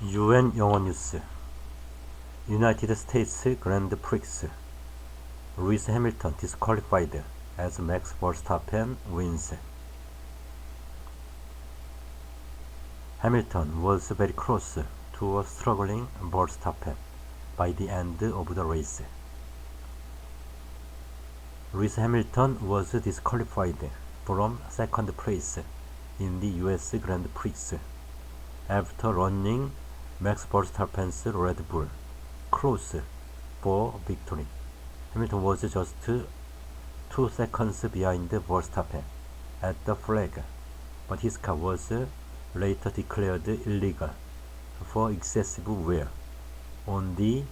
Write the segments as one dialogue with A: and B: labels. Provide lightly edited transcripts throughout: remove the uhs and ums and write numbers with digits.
A: UN 영어뉴스 United States Grand Prix Lewis Hamilton disqualified as Max Verstappen wins. Hamilton was very close to a struggling Verstappen by the end of the race. Lewis Hamilton was disqualified from second place in the US Grand Prix after running Max Verstappen's Red Bull close for victory. Hamilton was just 2 seconds behind Verstappen at the flag, but his car was later declared illegal for excessive wear on the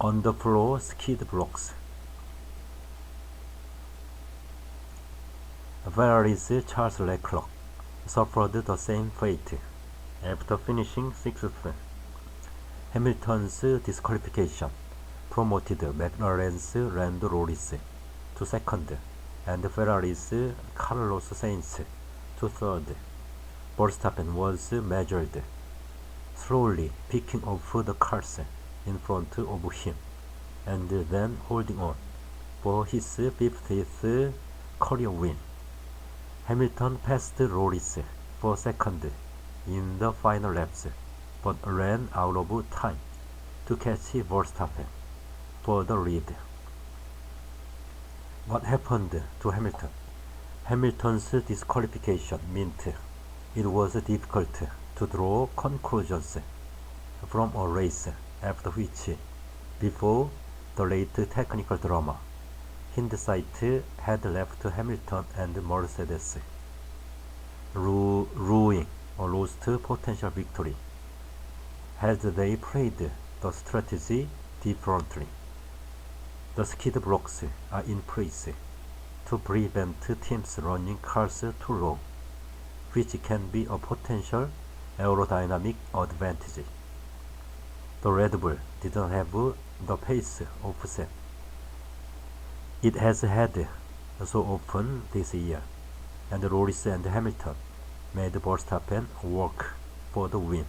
A: underfloor skid blocks. Ferrari's Charles Leclerc suffered the same fate after finishing 6th. Hamilton's disqualification promoted McLaren's Lando Norris to 2nd and Ferrari's Carlos Sainz to 3rd. Verstappen was measured, slowly picking off the cars in front of him and then holding on for his 50th career win. Hamilton passed Norris for 2nd in the final laps, but ran out of time to catch Verstappen for the lead. What happened to Hamilton? Hamilton's disqualification meant it was difficult to draw conclusions from a race after which, before the late technical drama, hindsight had left Hamilton and Mercedes ruining a lost potential victory had they played the strategy differently. The skid blocks are in place to prevent teams running cars too low, which can be a potential aerodynamic advantage. The Red Bull did not have the pace offset it has had so often this year, and Norris and Hamilton made Verstappen work for the win.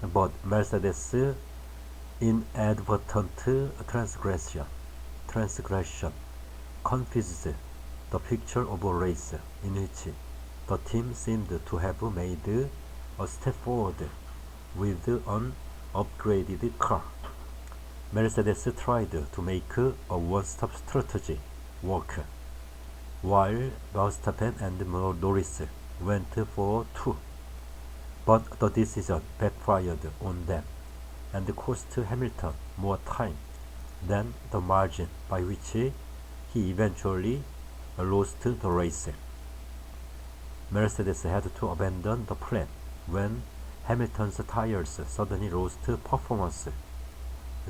A: But Mercedes' inadvertent transgression confused the picture of a race in which the team seemed to have made a step forward with an upgraded car. Mercedes tried to make a one-stop strategy work, while Verstappen and Norris went for 2. But the decision backfired on them and cost Hamilton more time than the margin by which he eventually lost the race. Mercedes had to abandon the plan when Hamilton's tires suddenly lost performance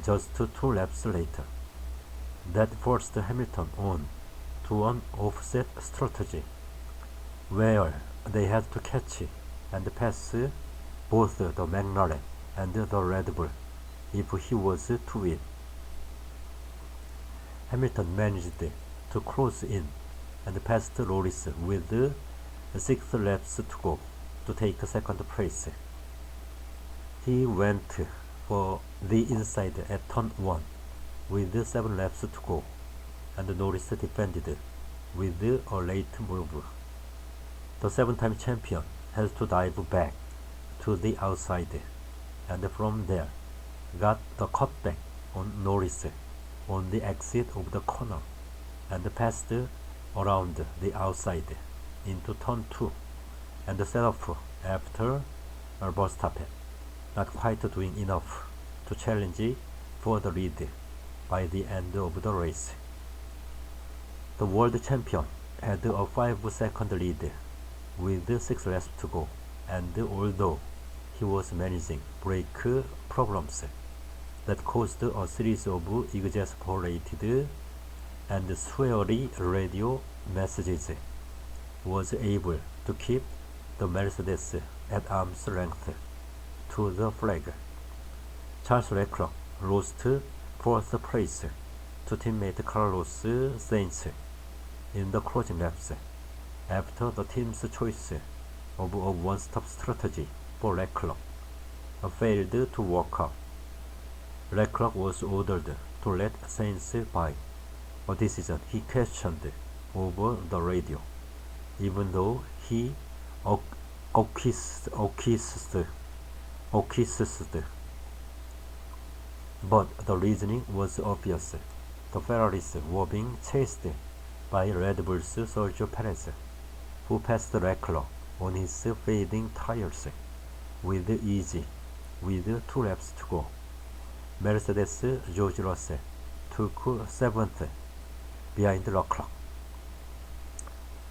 A: just 2 laps later. That forced Hamilton on to an offset strategy, where they had to catch and pass both the McLaren and the Red Bull if he was to win. Hamilton managed to close in and passed Norris with 6 laps to go to take 2nd place. He went for the inside at turn 1 with 7 laps to go, and Norris defended with a late move. The 7-time champion had to dive back to the outside, and from there got the cutback on Norris on the exit of the corner and passed around the outside into turn 2 and set off after Verstappen, not quite doing enough to challenge for the lead by the end of the race. The world champion had a 5-second lead with 6 laps to go, and although he was managing brake problems that caused a series of exasperated and sweary radio messages, was able to keep the Mercedes at arm's length to the flag. Charles Leclerc lost 4th place to teammate Carlos Sainz in the closing laps after the team's choice of a one-stop strategy for Leclerc failed to work out. Leclerc was ordered to let Sainz by, a decision he questioned over the radio, even though he acquiesced. But the reasoning was obvious. The Ferraris were being chased by Red Bull's Sergio Perez, who passed Leclerc on his fading tires with ease, with 2 laps to go. Mercedes' George Russell took 7th behind Leclerc.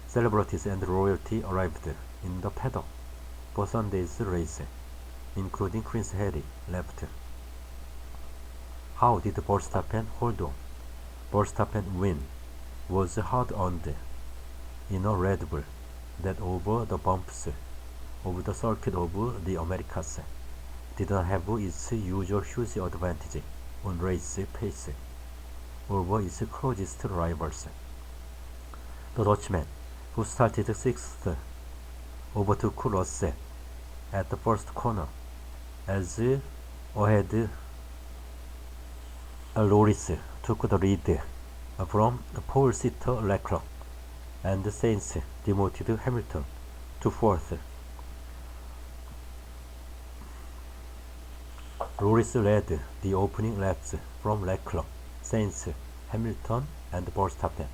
A: Celebrities and royalty arrived in the paddock for Sunday's race, including Prince Harry left. How did Verstappen hold on? Verstappen's win was hard-earned in a Red Bull that over the bumps of the circuit of the Americas did not have its usual huge advantage on race pace over its closest rivals. The Dutchman, who started 6th, overtook Russell at the first corner as ahead Norris took the lead from pole-sitter Leclerc, and Sainz demoted Hamilton to 4th. Norris led the opening laps from Leclerc, Sainz, Hamilton, and Verstappen,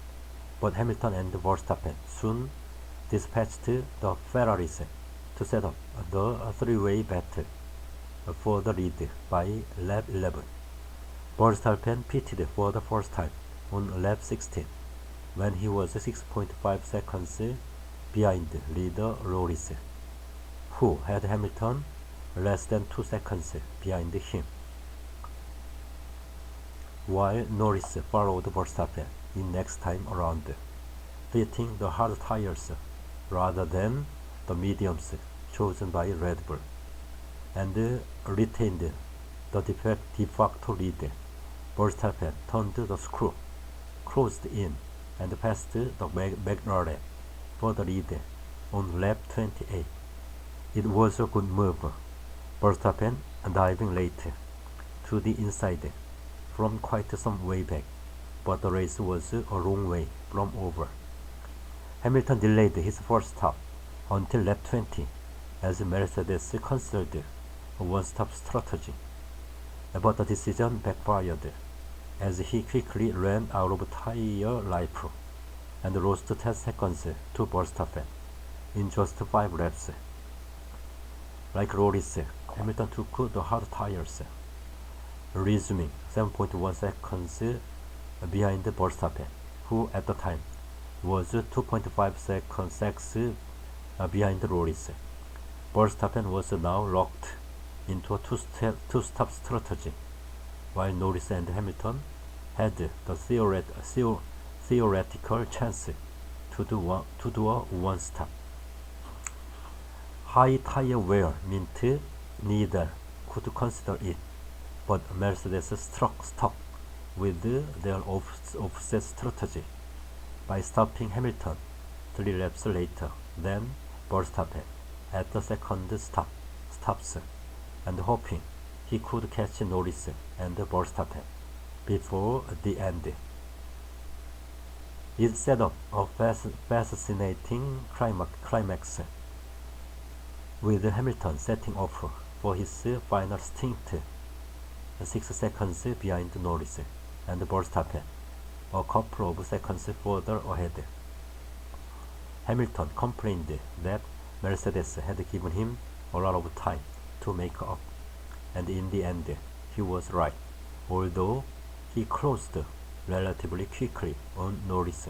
A: but Hamilton and Verstappen soon dispatched the Ferraris to set up the three-way battle for the lead by lap 11. Verstappen pitted for the first time on lap 16, when he was 6.5 seconds behind leader Norris, who had Hamilton less than 2 seconds behind him, while Norris followed Verstappen in next time around, fitting the hard tires rather than the mediums chosen by Red Bull, and retained the de facto lead. Verstappen turned the screw, closed in, and passed the McLaren for the lead on lap 28. It was a good move. Verstappen diving late to the inside from quite some way back, but the race was a long way from over. Hamilton delayed his first stop until lap 20 as Mercedes considered a one-stop strategy, but the decision backfired as he quickly ran out of tire life and lost 10 seconds to Verstappen in just 5 laps. Like Norris, Hamilton took the hard tires, resuming 7.1 seconds behind Verstappen, who at the time was 2.5 seconds behind Norris. Verstappen was now locked into a two-stop strategy, while Norris and Hamilton had the theoretical chance to do a one-stop. High tire wear meant neither could consider it, but Mercedes stuck with their offset strategy by stopping Hamilton 3 laps later than Verstappen at the second stops, and hoping he could catch Norris and Verstappen before the end. It set up a fascinating climax, with Hamilton setting off for his final stint 6 seconds behind Norris and Verstappen, a couple of seconds further ahead. Hamilton complained that Mercedes had given him a lot of time to make up, and in the end he was right, although he closed relatively quickly on Norris.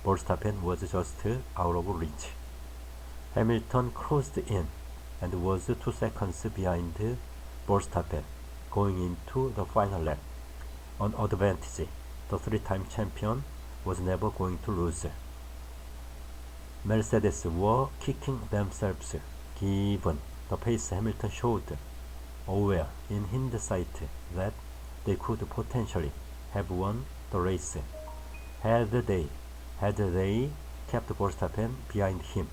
A: Verstappen was just out of reach. Hamilton closed in and was 2 seconds behind Verstappen going into the final lap, an advantage the 3-time champion was never going to lose. Mercedes were kicking themselves given the pace Hamilton showed, aware in hindsight that they could potentially have won the race had they kept Verstappen behind him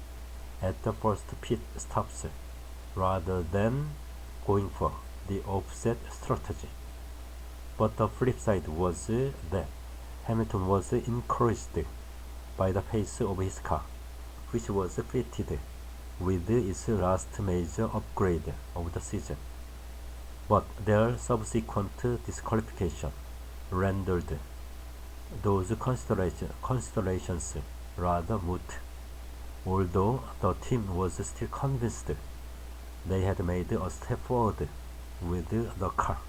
A: at the first pit stops rather than going for the offset strategy. But the flip side was that Hamilton was encouraged by the pace of his car, which was fitted with its last major upgrade of the season. But their subsequent disqualification rendered those considerations rather moot, although the team was still convinced they had made a step forward with the car.